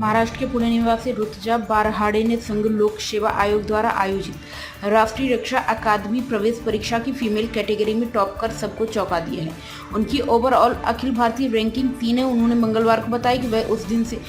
महाराष्ट्र के पुणे निवासी ऋतुजा बारहाडे ने संघ लोक सेवा आयोग द्वारा आयोजित राष्ट्रीय रक्षा अकादमी प्रवेश परीक्षा की फीमेल कैटेगरी में टॉप कर सबको चौंका दिया है। उनकी ओवरऑल अखिल भारतीय रैंकिंग 3 है। उन्होंने मंगलवार को बताया कि वह उस दिन से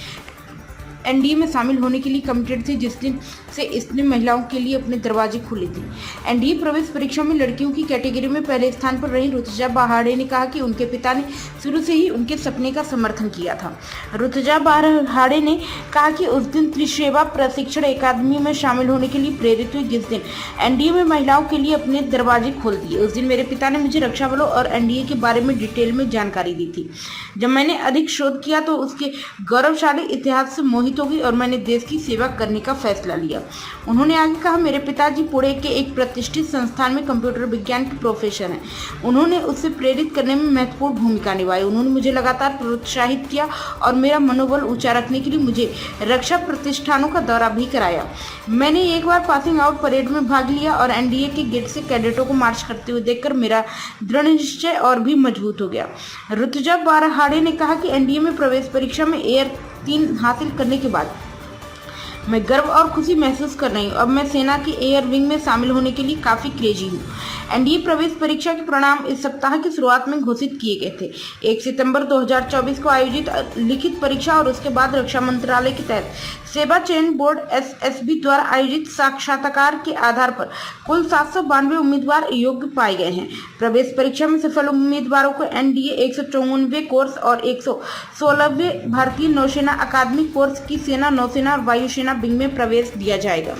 एनडीए में शामिल होने के लिए कमिटेड थी जिस दिन से इसने महिलाओं के लिए अपने दरवाजे खोले थे। एनडीए प्रवेश परीक्षा में लड़कियों की कैटेगरी में पहले स्थान पर रही ऋतुजा बारहाडे ने कहा कि उनके पिता ने शुरू से ही उनके सपने का समर्थन किया था। ऋतुजा बारहाडे ने कहा कि उस दिन त्रिसेवा प्रशिक्षण अकादमी में शामिल होने के लिए प्रेरित हुई जिस दिन एनडीए में महिलाओं के लिए अपने दरवाजे खोल दिए। उस दिन मेरे पिता ने मुझे रक्षा बलों और एनडीए के बारे में डिटेल में जानकारी दी थी। जब मैंने अधिक शोध किया तो उसके गौरवशाली इतिहास से मोहित हो गई और मैंने देश की सेवा करने का फैसला लिया। उन्होंने आगे कहा, मेरे पिताजी पुणे के एक प्रतिष्ठित संस्थान में कंप्यूटर विज्ञान के प्रोफेसर हैं। उन्होंने उससे प्रेरित करने में महत्वपूर्ण भूमिका निभाई। उन्होंने मुझे लगातार प्रोत्साहित किया और मेरा मनोबल ऊंचा रखने के लिए मुझे रक्षा प्रतिष्ठानों का दौरा भी कराया। मैंने एक बार पासिंग आउट परेड में भाग लिया और एनडीए के गेट से कैडेटों को मार्च करते हुए देखकर मेरा दृढ़ निश्चय और भी मजबूत हो गया। ऋतुजा बारहाडे ने कहा कि एनडीए में प्रवेश परीक्षा में एयर 3 हासिल करने के बाद मैं गर्व और खुशी महसूस कर रही हूँ। अब मैं सेना की एयर विंग में शामिल होने के लिए काफी क्रेजी हूँ। एनडीए प्रवेश परीक्षा के परिणाम इस सप्ताह की शुरुआत में घोषित किए गए थे। 1 सितंबर 2024 को आयोजित लिखित परीक्षा और उसके बाद रक्षा मंत्रालय के तहत सेवा चयन बोर्ड एसएसबी द्वारा आयोजित साक्षात्कार के आधार पर कुल 792 उम्मीदवार योग्य पाए गए हैं। प्रवेश परीक्षा में सफल उम्मीदवारों को एनडीए 154वें कोर्स और 116वें भारतीय नौसेना अकादमिक कोर्स की सेना, नौसेना और वायुसेना विंग में प्रवेश दिया जाएगा।